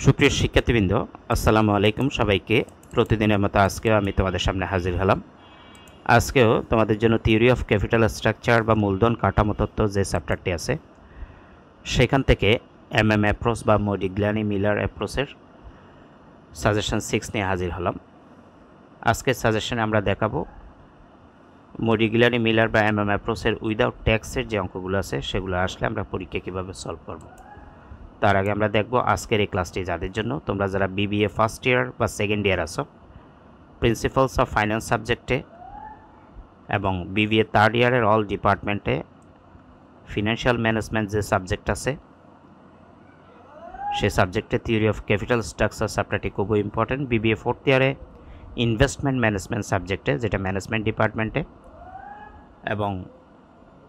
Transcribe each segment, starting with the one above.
সুপ্রিয় শিক্ষার্থীবৃন্দ, আসসালামু আলাইকুম। সবাইকে প্রতিদিনের মতো আজকেও আমি তোমাদের সামনে হাজির হলাম। আজকেও তোমাদের জন্য থিওরি অফ ক্যাপিটাল স্ট্রাকচার বা মূলধন কাঠামো তত্ত্ব যে চ্যাপ্টারটি আছে সেখান থেকে অ্যাপ্রোচ বা মডিগ্লানি মিলার অ্যাপ্রোচের সাজেশন 6 নিয়ে হাজির হলাম। আজকের সাজেশনে আমরা দেখাবো মডিগ্লানি মিলার বা অ্যাপ্রোচের উইদাউট ট্যাক্সের যে অঙ্কগুলো আছে সেগুলো আসলে আমরা পরীক্ষা কীভাবে সলভ করব। তার আগে আমরা দেখব আজকের এই ক্লাসটি যাদের জন্য, তোমরা যারা বিবিএ ফার্স্ট ইয়ার বা সেকেন্ড ইয়ার আছো প্রিন্সিপালস অফ ফাইন্যান্স সাবজেক্টে এবং বিবিএ থার্ড ইয়ারের অল ডিপার্টমেন্টে ফিনান্সিয়াল ম্যানেজমেন্ট যে সাবজেক্ট আছে সে সাবজেক্টে থিওরি অফ ক্যাপিটাল স্ট্রাকচার চ্যাপ্টারটি খুবই ইম্পর্টেন্ট। বিবিএ ফোর্থ ইয়ারে ইনভেস্টমেন্ট ম্যানেজমেন্ট সাবজেক্টে, যেটা ম্যানেজমেন্ট ডিপার্টমেন্টে, এবং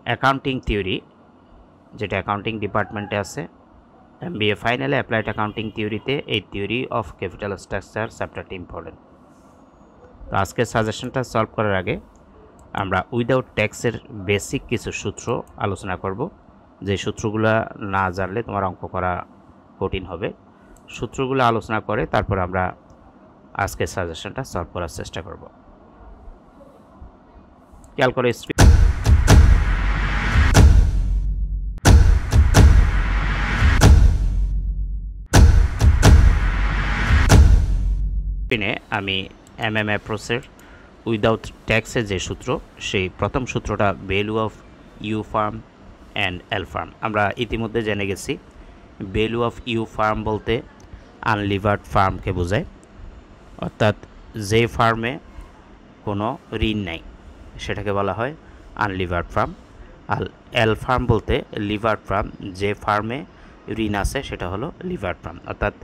অ্যাকাউন্টিং থিওরি যেটা অ্যাকাউন্টিং ডিপার্টমেন্টে আছে। এমবিএ ফাইনালে অ্যাপ্লাইড অ্যাকাউন্টিং থিওরিতে এই থিওরি অফ ক্যাপিটাল স্ট্রাকচার চ্যাপ্টারটি ইম্পর্টেন্ট। তো আজকের সাজেশনটা সলভ করার আগে আমরা উইদাউট ট্যাক্সের বেসিক কিছু সূত্র আলোচনা করব, যে সূত্রগুলো না জানলে তোমার অঙ্ক করা কঠিন হবে। সূত্রগুলো আলোচনা করে তারপর আমরা আজকের সাজেশনটা সলভ করার চেষ্টা করব। খেয়াল করে আমি অ্যাপ্রোচের উইদাউট ট্যাক্সের যে সূত্র, সেই প্রথম সূত্রটা value of U firm and L firm. আমরা ইতিমধ্যে জেনে গেছি ভ্যালু অফ ইউ ফার্ম বলতে আনলিভার্ড ফার্মকে বোঝায়, অর্থাৎ যে ফার্মে কোনো ঋণ নেই সেটাকে বলা হয় আনলিভার্ড ফার্ম। আর এল ফার্ম বলতে লিভার্ড ফার্ম, যে ফার্মে ঋণ আছে সেটা হলো লিভার্ড ফার্ম। অর্থাৎ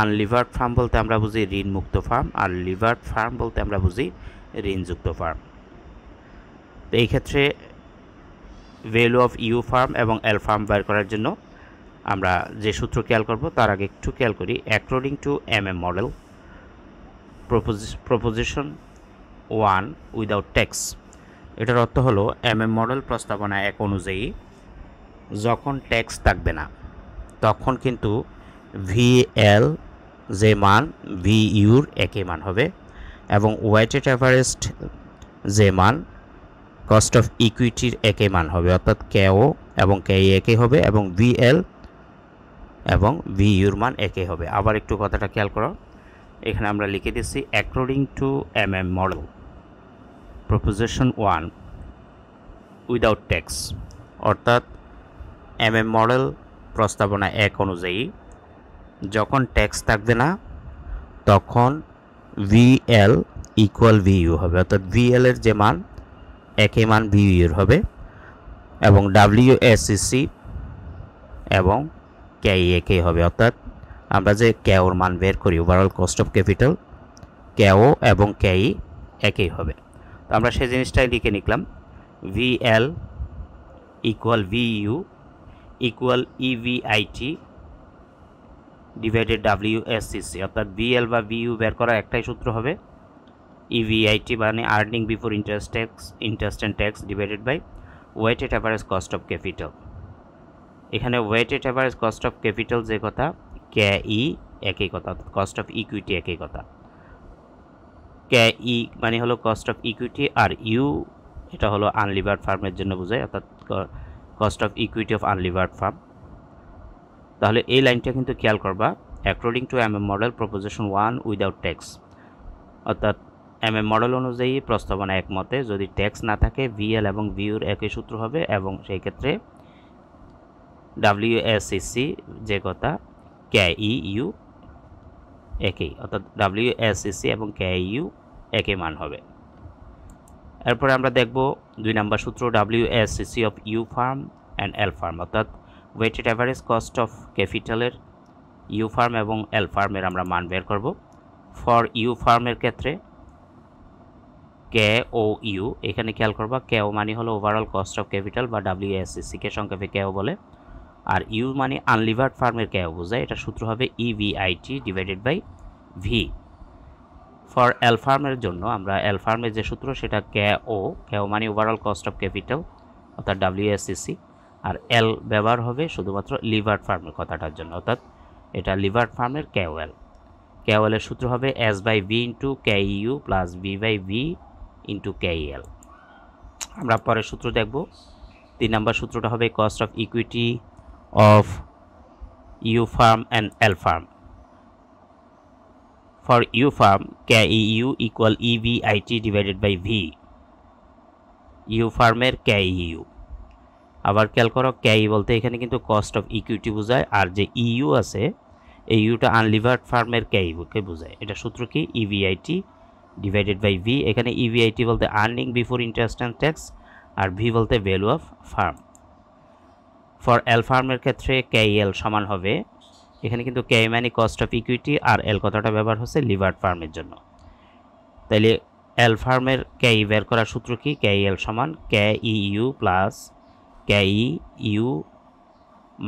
আনলিভার্ড ফার্ম বলতে আমরা বুঝি ঋণমুক্ত ফার্ম, আর লিভার্ড ফার্ম বলতে আমরা বুঝি ঋণযুক্ত ফার্ম। তো এই ক্ষেত্রে ভ্যালু অফ ইউ ফার্ম এবং এল ফার্ম বের করার জন্য আমরা যে সূত্র খেয়াল করব তার আগে একটু খেয়াল করি। According to model proposition 1 without tax, এটার অর্থ হলো মডেল প্রস্তাবনা 1 অনুযায়ী যখন ট্যাক্স থাকবে না তখন কিন্তু ভিএল যে মান ভিইউর একই মান হবে, এবং ওয়েটেড অ্যাভারেজ যে মান কস্ট অফ ইকুইটির একই মান হবে, অর্থাৎ কেও এবং কেই একই হবে, এবং ভিএল এবং ভিইউর মান একই হবে। আবার একটু কথাটা খেয়াল করো, এখানে আমরা লিখে দিচ্ছি according to model proposition 1 without tax, অর্থাৎ মডেল প্রস্তাবনা 1 অনুযায়ী যখন ট্যাক্স থাকবে না তখন ভিএল ইকুয়াল ভিইউ হবে, অর্থাৎ ভিএল এর যে মান একই মান ভিইউর হবে, এবং ডাব্লিউএসসিসি এবং কেই একই হবে। অর্থাৎ আমরা যে কেওর মান বের করি ওভারঅল কস্ট অফ ক্যাপিটাল, কেও এবং কেই একই হবে। তো আমরা সেই জিনিসটাই লিখে নিলাম, ভিএল ইকুয়াল ভিইউ ইকুয়াল ইভিআইটি ডিভাইডেড ডাব্লিউএসসিসি, অর্থাৎ ভিএল বা ভিইউ বের করার একটাই সূত্র হবে, ইভিআইটি মানে earning before interest and tax divided by weighted average cost of capital. এখানে weighted average cost of capital যে কথা, কে ই একই কথা, অর্থাৎ কস্ট অফ ইকুইটি একই কথা। কে ই মানে হলো কস্ট অফ ইকুইটি, আর ইউ এটা হলো আনলিভার্ড ফার্মের জন্য বোঝায়, অর্থাৎ cost of equity of unlevered firm. তাহলে এই লাইনটা কিন্তু খেয়াল করবা, according to model proposition 1 without tax, অর্থাৎ মডেল অনুযায়ী প্রস্তাবনা একমতে যদি ট্যাক্স না থাকে ভিএল এবং ভিইউর একই সূত্র হবে, এবং সেই ক্ষেত্রে ডাব্লিউএসসিসি যে কথা কেইইউ একই, অর্থাৎ ডাব্লিউএসসিসি এবং কেইইউ একই মান হবে। এরপরে আমরা দেখব 2 নম্বর সূত্র WACC of U firm and L firm, অর্থাৎ ওয়েটেড অ্যাভারেজ কস্ট অফ ক্যাপিটালের ইউ ফার্ম এবং এল ফার্মের আমরা মান বের করব। ফর ইউ ফার্মের ক্ষেত্রে কে ও ইউ, এখানে খেয়াল করবা কেও মানে হলো ওভারঅল কস্ট অফ ক্যাপিটাল বা ডাব্লিউএসসিসি কে সংক্ষেপে কেও বলে, আর ইউ মানে আনলিভার্ড ফার্মের কেও বোঝায়, এটা সূত্র হবে EBIT divided by V. For L ফার্মের জন্য আমরা এল ফার্মের যে সূত্র সেটা কেও মানে ওভারঅল কস্ট অফ ক্যাপিটাল অর্থাৎ ডাব্লিউএসসিসি, আর এল ব্যবহার হবে শুধুমাত্র লিভার্ড ফার্মের কথাটার জন্য, অর্থাৎ এটা লিভার ফার্মের কেওএল। কেওএলের সূত্র হবে S/V into KEU plus V/V into KEL। আমরা পরের সূত্র দেখব। 3 নম্বর সূত্রটা হবে cost of equity of U firm and L firm. For U firm KEU equal EVIT divided by V। U ফার্মের KEU। আবার খেয়াল করো, KE বলতে এখানে কিন্তু কস্ট অফ ইকুইটি বোঝায়, আর যে ইউ আছে এই ইউটা আনলিভার্ড ফার্মের KEU-কে বোঝায়। এটা সূত্র কি? EVIT divided by V। এখানে EVIT বলতে earning before interest and tax, আর V বলতে value of firm. For L ফার্মের ক্ষেত্রে KEL সমান হবে, এখানে কিন্তু KE মানে কস্ট অফ ইকুইটি, আর এল কথাটা ব্যবহার হচ্ছে লিভার্ড ফার্মের জন্য। তাইলে এল ফার্মের KE বের করার সূত্র কি? KEL সমান KEU plus KEU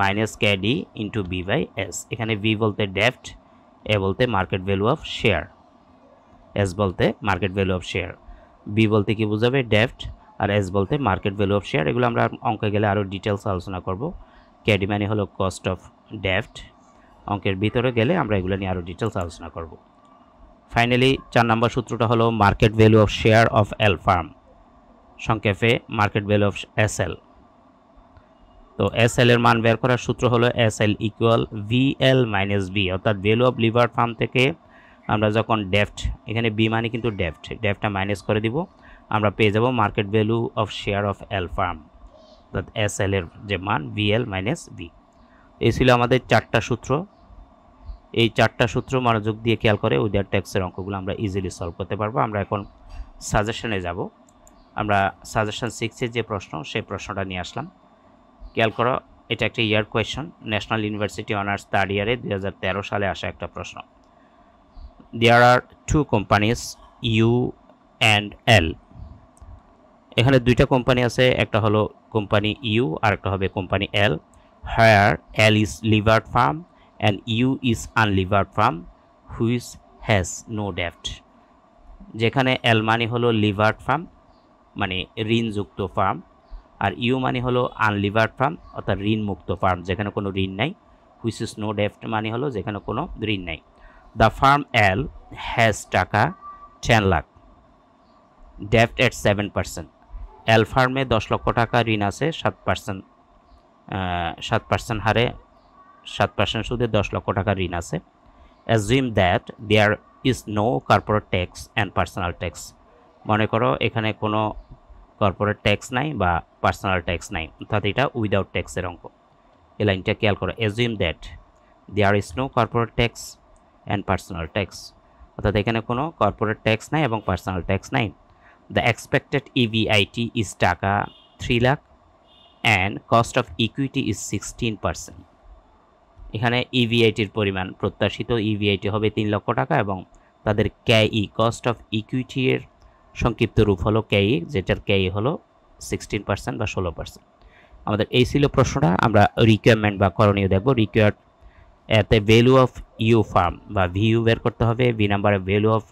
minus KD into B/S। এখানে V বলতে ডেপ্ট, এ বলতে market value of share, S বলতে market value of share, B বলতে কি বোঝাবে? ডেপ্ট, আর S বলতে মার্কেট ভ্যালু অফ শেয়ার। এগুলো আমরা অঙ্কে গেলে আরও ডিটেলস আলোচনা করব। KD মানে হলো কস্ট অফ ডেপ্ট। অঙ্কের ভিতরে গেলে আমরা এগুলো নিয়ে আরও ডিটেলস আলোচনা করব। ফাইনালি 4 নম্বর সূত্রটা হলো market value of share of L farm, সংক্ষেপে মার্কেট ভ্যালু অফ SL। তো SL এর মান বের করার সূত্র হলো SL equal VL minus B, অর্থাৎ ভ্যালু অফ লিভার ফার্ম থেকে আমরা যখন ডেপ্ট, এখানে B মানে কিন্তু ডেপ্টটা মাইনাস করে দিব, আমরা পেয়ে যাব market value of share of L firm, অর্থাৎ SL এর যে মান VL মাইনাস B। এই ছিল আমাদের 4টা সূত্র। এই 4টা সূত্র মনোযোগ দিয়ে খেয়াল করে উইদাউট ট্যাক্সের অঙ্কগুলো আমরা ইজিলি সলভ করতে পারবো। আমরা এখন সাজেশনে যাব। আমরা সাজেশন 6-এর যে প্রশ্ন, সেই প্রশ্নটা নিয়ে আসলাম। খেয়াল করো, এটা একটা year question, national university honours 3rd ইয়ারে 2013 সালে আসা একটা প্রশ্ন। There are 2 companies U and L. এখানে 2টা কোম্পানি আছে, একটা হলো কোম্পানি ইউ আর একটা হবে company L. Here L is levered firm and U is unlevered firm which has no ডেপ্ট। যেখানে এল মানে হলো লিভার্ড ফার্ম, মানে ঋণযুক্ত ফার্ম, আর ইউ মানে হলো আনলিভার্ড ফার্ম, অর্থাৎ ঋণমুক্ত ফার্ম, যেখানে কোনো ঋণ নাই। হুইচ ইজ নো ডেপ্ট মানে হলো যেখানে কোনো ঋণ নাই। দ্য ফার্ম এল হ্যাজ টাকা 10 লাখ, ডেপ্ট এট 7%। এল ফার্মে 10 লক্ষ টাকা ঋণ আছে 7% হারে, 7% সুদে 10 লক্ষ টাকা ঋণ আছে। Assume that there is no corporate tax and personal tax. মনে করো এখানে কোনো কর্পোরেট ট্যাক্স নাই বা পার্সোনাল ট্যাক্স নাই, অর্থাৎ এটা উইদাউট ট্যাক্সের অঙ্ক। এই লাইনটা খেয়াল করো, assume that there is no corporate tax and personal tax, অর্থাৎ এখানে কোনো কর্পোরেট ট্যাক্স নাই এবং পার্সোনাল ট্যাক্স নাই। The expected EVIT is taka 3 lakh and cost of equity is 16%। এখানে EVITর পরিমাণ, প্রত্যাশিত EVIT হবে 3 লক্ষ টাকা এবং তাদের KE কস্ট অফ ইকুইটি এর সংক্ষিপ্ত রূপ হলো KE, যেটার KE হলো 16% বা 16%। আমাদের এই ছিল প্রশ্নটা। আমরা রিকোয়ারমেন্ট বা করণীয় দেখব। রিকোয়ার্ড এতে ভ্যালু অফ ইউ ফার্ম বা VU বের করতে হবে, B নাম্বারে value of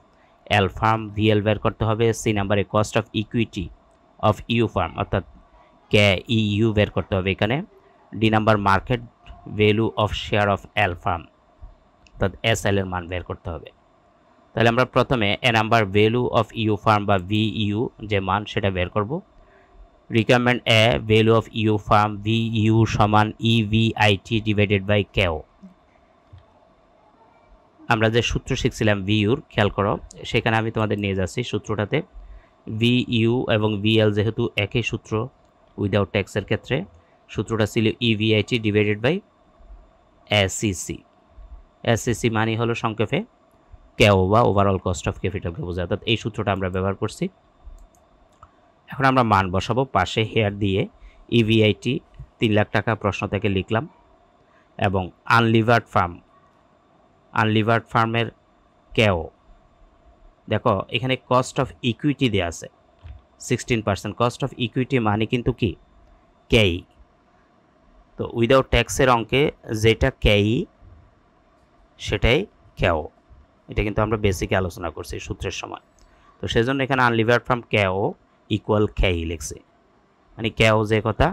L firm VL বের করতে হবে, C নাম্বারে cost of equity of U firm অর্থাৎ KEU বের করতে হবে এখানে, D number market value of share of L firm অর্থাৎ SL এর মান বের করতে হবে। তাহলে আমরা প্রথমে এ number value of U firm বা VU যে মান সেটা বের করব। Requirement a value of U firm VU সমান EVIT ডিভাইডেড বাই KO। আমরা যে সূত্র শিখছিলাম VUর, খেয়াল করো সেখানে আমি তোমাদের নিয়ে যাচ্ছি সূত্রটাতে। VU এবং VL যেহেতু একই সূত্র উইদাউট ট্যাক্সের ক্ষেত্রে, সূত্রটা ছিল EVIT divided by SCC। SCC মানে হলো সংক্ষেপে KO বা ওভারঅল কস্ট অফ ক্যাপিটালকে বোঝায়, অর্থাৎ এই সূত্রটা আমরা ব্যবহার করছি। এখন আমরা মান বসাবো, পাশে হেয়ার দিয়ে EVIT 3 লাখ টাকা প্রশ্ন থেকে লিখলাম এবং আনলিভার্ড ফার্মের KO। দেখো এখানে কস্ট অফ ইকুইটি দেওয়া আছে 16%, কস্ট অফ ইকুইটি মানে কিন্তু কি KE। তো উইদাউট ট্যাক্সের অঙ্কে যেটা KE সেটাই KO, এটা কিন্তু আমরা বেসিকে আলোচনা করছি সূত্রের সময়। তো সেজন্য এখানে unlevered farm KO equal KE লিখছে, মানে KO যে কথা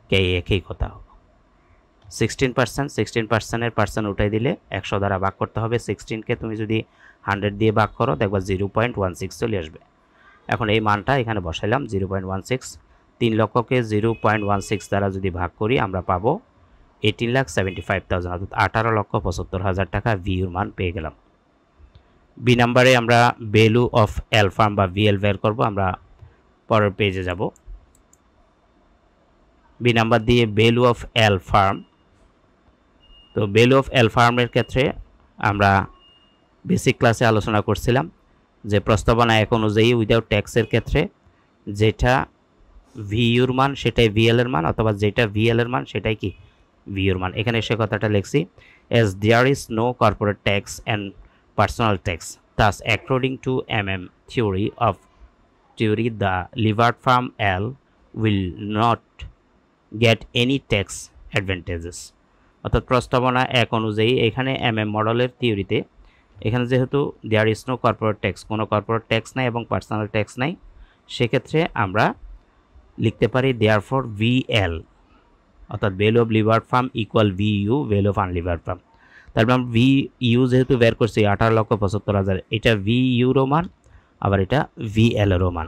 KE একই কথা। 16%, পার্সেন্ট উঠাই দিলে 100 দ্বারা ভাগ করতে হবে। 16কে তুমি যদি 100 দিয়ে ভাগ করো দেখবা 0.16 চলে আসবে। এখন এই মানটা এখানে বসাইলাম 0.16। 3 লক্ষকে 0.16 দ্বারা যদি ভাগ করি আমরা পাবো 18,75,000, অর্থাৎ 18,75,000 টাকা ভিউর মান পেয়ে গেলাম। বি নাম্বারে আমরা ভ্যালু অফ এল ফার্ম বা ভিএল বের করব। আমরা পরের পেজে যাব। বি নাম্বার দিয়ে ভ্যালু অফ এল ফার্ম। তো ভ্যালু অফ এল ফার্মের ক্ষেত্রে আমরা বেসিক ক্লাসে আলোচনা করছিলাম যে প্রস্তাবনা এক অনুযায়ী উইদাউট ট্যাক্সের ক্ষেত্রে যেটা ভিউর মান সেটাই ভিএল এর মান, অথবা যেটা ভিএল এর মান সেটাই কি ভিউর মান। এখানে সে কথাটা লিখছি, as there is no corporate tax and personal tax, thus according to theory the levered firm L will not get any tax advantages। অর্থাৎ প্রস্তাবনা এক অনুযায়ী এখানে মডেলের থিওরিতে এখানে যেহেতু there is no corporate tax, কোনো কর্পোরেট ট্যাক্স নাই এবং পার্সোনাল ট্যাক্স নাই, সেক্ষেত্রে আমরা লিখতে পারি দেয়ারফর ভিএল অর্থাৎ value of levered firm equal VU value of unlevered firm. তারপর আমরা ভিইউ যেহেতু বের করছি 18,75,000, এটা ভিইউরও মান আবার এটা ভিএল এরও মান।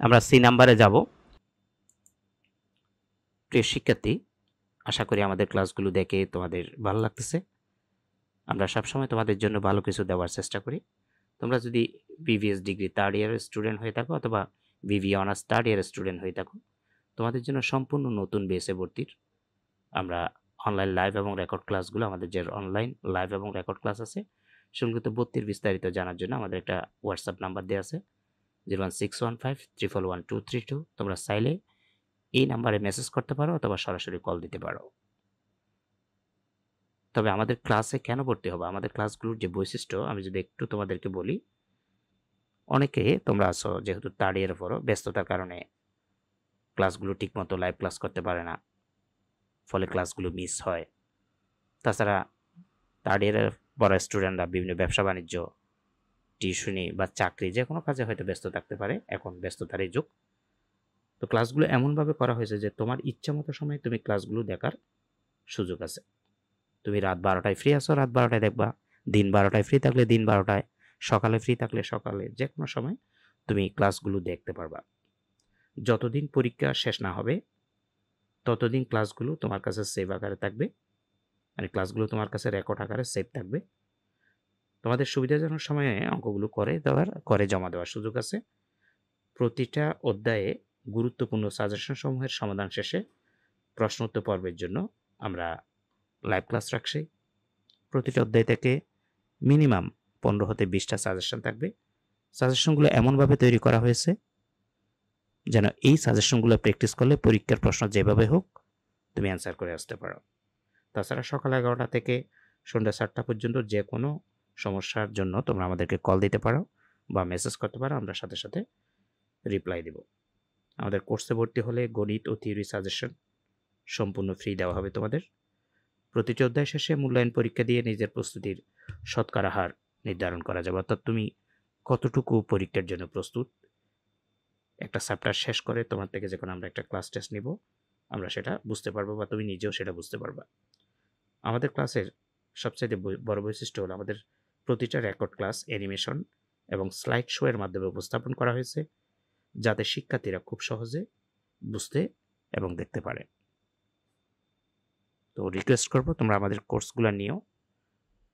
আমরা সি নাম্বারে যাব। প্রিয় শিক্ষার্থী, আশা করি আমাদের ক্লাসগুলো দেখে তোমাদের ভালো লাগতেছে। আমরা সবসময় তোমাদের জন্য ভালো কিছু দেওয়ার চেষ্টা করি। তোমরা যদি বিভিএস ডিগ্রি থার্ড ইয়ারের স্টুডেন্ট হয়ে থাকো অথবা বিভি অনার্স থার্ড ইয়ারের স্টুডেন্ট হয়ে থাকো, তোমাদের জন্য সম্পূর্ণ নতুন বেসে ভর্তির আমরা অনলাইন লাইভ এবং রেকর্ড ক্লাসগুলো, আমাদের যে অনলাইন লাইভ এবং রেকর্ড ক্লাস আছে সেগুলোতে ভর্তির বিস্তারিত জানার জন্য আমাদের একটা হোয়াটসঅ্যাপ নাম্বার দেওয়া আছে 01615 111 232। তোমরা চাইলে এই নাম্বারে মেসেজ করতে পারো অথবা সরাসরি কল দিতে পারো। তবে আমাদের ক্লাসে কেন ভর্তি হবে, আমাদের ক্লাসগুলোর যে বৈশিষ্ট্য আমি যদি একটু তোমাদেরকে বলি। অনেকে তোমরা আছো যেহেতু থার্ড ইয়ারে পড়ো, ব্যস্ততার কারণে ক্লাসগুলো ঠিকমতো লাইভ ক্লাস করতে পারে না, ফলে ক্লাসগুলো মিস হয়। তাছাড়া থার্ড ইয়ারের পড়া স্টুডেন্টরা বিভিন্ন ব্যবসা বাণিজ্য, টিউশনি বা চাকরি যে কোনো কাজে হয়তো ব্যস্ত থাকতে পারে, এখন ব্যস্ততারই যুগ। তো ক্লাসগুলো এমনভাবে করা হয়েছে যে তোমার ইচ্ছা মতো সময় তুমি ক্লাসগুলো দেখার সুযোগ আছে। তুমি রাত 12টায় ফ্রি আছো, রাত 12টায় দেখবা। দিন 12টায় ফ্রি থাকলে দিন 12টায়, সকালে ফ্রি থাকলে সকালে, যে কোনো সময় তুমি ক্লাসগুলো দেখতে পারবা। যতদিন পরীক্ষা শেষ না হবে ততদিন ক্লাসগুলো তোমার কাছে সেভ আকারে থাকবে, মানে ক্লাসগুলো তোমার কাছে রেকর্ড আকারে সেভ থাকবে। তোমাদের সুবিধাজনক সময়ে অঙ্কগুলো করে জমা দেওয়ার সুযোগ আছে। প্রতিটা অধ্যায়ে গুরুত্বপূর্ণ সাজেশন সমূহের সমাধান শেষে প্রশ্নোত্তর পর্বের জন্য আমরা লাইভ ক্লাস রাখছি। প্রতিটা অধ্যায় থেকে মিনিমাম 15 হতে 20টা সাজেশন থাকবে। সাজেশনগুলো এমনভাবে তৈরি করা হয়েছে যেন এই সাজেশনগুলো প্র্যাকটিস করলে পরীক্ষার প্রশ্ন যেভাবে হোক তুমি অ্যান্সার করে আসতে পারো। তাছাড়া সকাল 11টা থেকে সন্ধ্যা 7টা পর্যন্ত যে কোনো সমস্যার জন্য তোমরা আমাদেরকে কল দিতে পারো বা মেসেজ করতে পারো, আমরা সাথে সাথে রিপ্লাই দেব। আমাদের কোর্সে ভর্তি হলে গণিত ও থিওরি সাজেশন সম্পূর্ণ ফ্রি দেওয়া হবে তোমাদের। প্রতিটি অধ্যায় শেষে মূল্যায়ন পরীক্ষা দিয়ে নিজের প্রস্তুতির শতকরা হার নির্ধারণ করা যাবে, অর্থাৎ তুমি কতটুকু পরীক্ষার জন্য প্রস্তুত। একটা চ্যাপ্টার শেষ করে তোমার থেকে যখন আমরা একটা ক্লাস টেস্ট নিব, আমরা সেটা বুঝতে পারবো বা তুমি নিজেও সেটা বুঝতে পারবা। আমাদের ক্লাসের সবচেয়ে বড় বৈশিষ্ট্য হলো আমাদের প্রতিটা রেকর্ড ক্লাস অ্যানিমেশন এবং স্লাইড শো এর মাধ্যমে উপস্থাপন করা হয়েছে, যাতে শিক্ষার্থীরা খুব সহজে বুঝতে এবং দেখতে পারে। তো রিকোয়েস্ট করবো তোমরা আমাদের কোর্সগুলো নিও,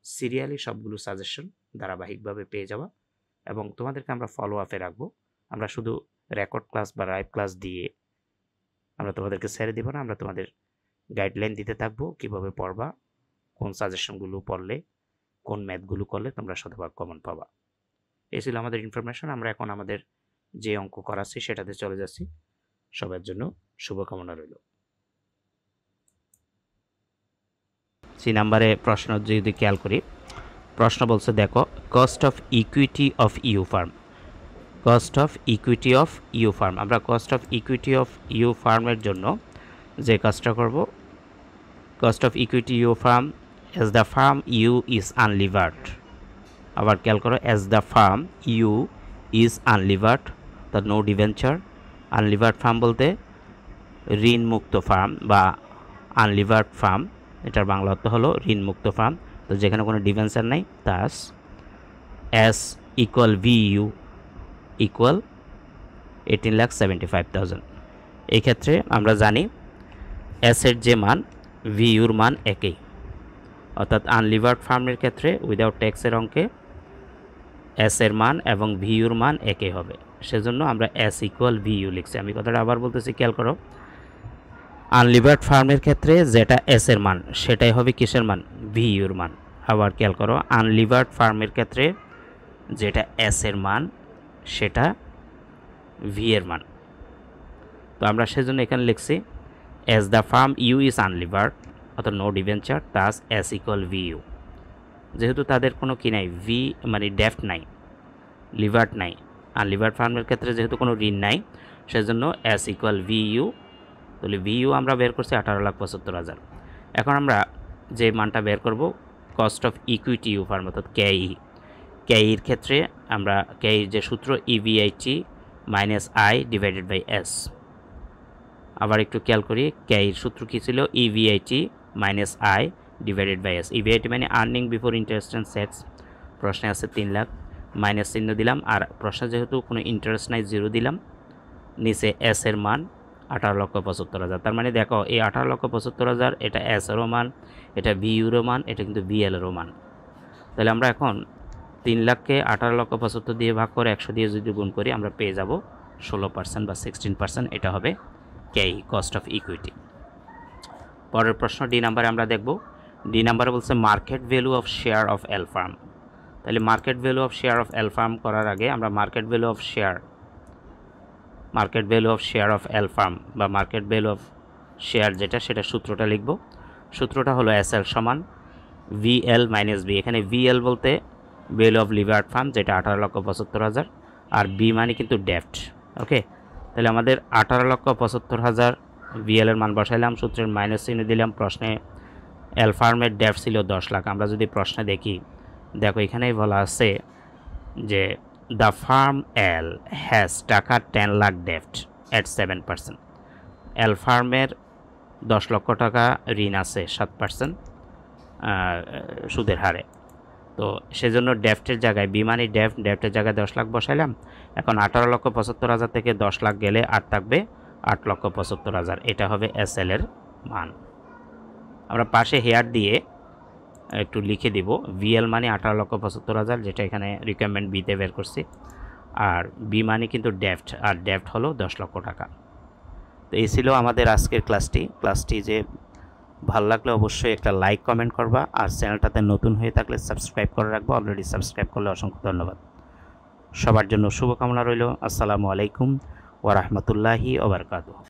সিরিয়ালি সবগুলো সাজেশন ধারাবাহিকভাবে পেয়ে যাওয়া, এবং তোমাদেরকে আমরা ফলো আপে রাখবো। আমরা শুধু রেকর্ড ক্লাস বা লাইভ ক্লাস দিয়ে আমরা তোমাদেরকে ছেড়ে দিব না, আমরা তোমাদের গাইডলাইন দিতে থাকবো কিভাবে পড়বা, কোন সাজেশনগুলো পড়লে, কোন ম্যাথগুলো করলে তোমরা শতভাগ কমন পাবা। এই ছিল আমাদের ইনফরমেশন। আমরা এখন আমাদের যে অঙ্ক করাচ্ছি সেটাতে চলে যাচ্ছি। সবার জন্য শুভকামনা রইল। সি নাম্বারে প্রশ্ন যদি খেয়াল করি, প্রশ্ন বলছে দেখো, cost of equity of U firm. Cost of equity of U firm, আমরা cost of equity of U ফার্মের জন্য যে কাজটা করব, cost of equity U firm as the firm U is unlevered. আবার খেয়াল করো, as the firm U is unlevered, the no debenture. Unlevered firm বলতে ঋণমুক্ত ফার্ম বা আনলিভার্ড ফার্ম, এটার বাংলা অর্থ হলো ঋণমুক্ত ফার্ম। তো যেখানে কোনো ডিভেঞ্চার নাই, তাস এস ইকুয়াল ভিইউ ইকুয়াল 18,75,000। এই ক্ষেত্রে আমরা জানি এসের যে মান ভিইউর মান একই, অর্থাৎ আনলিভার্ড ফার্মের ক্ষেত্রে উইদাউট ট্যাক্সের অঙ্কে এস এর মান এবং ভিইউর মান একই হবে, সেজন্য আমরা এস ইকুয়াল ভিইউ লিখছি। আমি কথাটা আবার বলতেছি, খেয়াল করো। আনলিভার্ড ফার্মের ক্ষেত্রে যেটা এস এর মান সেটাই হবে কিসের মান? ভিইউর মান। আবার খেয়াল করো, আনলিভার্ড ফার্মের ক্ষেত্রে যেটা এস এর মান সেটা ভি এর মান। তো আমরা সেজন্য এখানে লিখছি as the firm U is unlevered, অর্থাৎ no debenture, thus S equal V U. যেহেতু তাদের কোনো কি নাই, ভি মানে ডেফট নাই, লিভার্ড নাই, আনলিভার্ড ফার্মের ক্ষেত্রে যেহেতু কোনো ঋণ নাই, সেজন্য এস ইকুয়াল ভিইউ। তাহলে ভিইউ আমরা বের করছি 18,75,000। এখন আমরা যে মানটা বের করব, cost of equity U firm অর্থাৎ কেই। কেইর ক্ষেত্রে আমরা কেইর যে সূত্র EBIT minus I divided by S. আবার একটু খেয়াল করি, কেইর সূত্র কী ছিল? EBIT minus I divided by S. EBIT মানে আর্নিং বিফোর ইন্টারেস্ট অ্যান্ড সেটস। প্রশ্নে আছে 3 লাখ, মাইনাস চিহ্ন দিলাম, আর প্রশ্নে যেহেতু কোনো ইন্টারেস্ট নাই 0 দিলাম। নিচে এস এর মান 18,75,000। তার মানে দেখো এই 18,75,000 এটা এস এরও মান, এটা ভিইউরও মান, এটা কিন্তু ভিএল এরও মান। তাহলে আমরা এখন 3 লাখকে 18,75,000 দিয়ে ভাগ করে 100 দিয়ে যদি গুণ করি, আমরা পেয়ে যাব 16% বা 16%। এটা হবে কেই, কস্ট অফ ইকুইটি। পরের প্রশ্ন ডি নাম্বারে আমরা দেখব। ডি নাম্বারে বলছে market value of share of L firm. তাহলে market value of share of L firm করার আগে আমরা market value of share of L firm বা মার্কেট ভ্যালু অফ শেয়ার যেটা, সেটা সূত্রটা লিখব। সূত্রটা হলো এস এল সমান ভিএল মাইনাস বি। এখানে ভিএল বলতে ভ্যালু অফ লিভার্ড ফার্ম, যেটা 18,75,000, আর বি মানে কিন্তু ডেফট। ওকে, তাহলে আমাদের 18,75,000 ভিএল এর মান বসাইলাম, সূত্রের মাইনাস চিহ্ন দিলাম। প্রশ্নে এল ফার্মের ডেফট ছিল 10 লাখ। আমরা যদি প্রশ্নে দেখি, দেখো এখানেই বলা আছে যে দ্য ফার্ম এল হ্যাজ টাকা 10 লাখ ডেফট অ্যাট 7%। এল ফার্মের 10 লক্ষ টাকা ঋণ আছে 7% সুদের হারে। তো সেজন্য ডেফটের জায়গায় বি মানে ডেফটের জায়গায় 10 লাখ বসাইলাম। এখন 18,75,000 থেকে 10 লাখ গেলে আর থাকবে 8,75,000। এটা হবে এস এল এর মান। আমরা পাশে হেয়ার দিয়ে একটু লিখে দিব, ভিএল মানে 18,75,000, যেটা এখানে রিকোয়ারমেন্ট বিতে বের করছি, আর বি মানে কিন্তু ডেফট, আর ডেফট হলো 10 লক্ষ টাকা। তো এই ছিল আমাদের আজকের ক্লাসটি যে ভালো লাগলে অবশ্যই একটা লাইক কমেন্ট করবা, আর চ্যানেলটাতে নতুন হয়ে থাকলে সাবস্ক্রাইব করে রাখবো। অলরেডি সাবস্ক্রাইব করলে অসংখ্য ধন্যবাদ। সবার জন্য শুভকামনা রইল। আসসালামু আলাইকুম ওয়া রাহমাতুল্লাহি ওয়া বারাকাতুহু।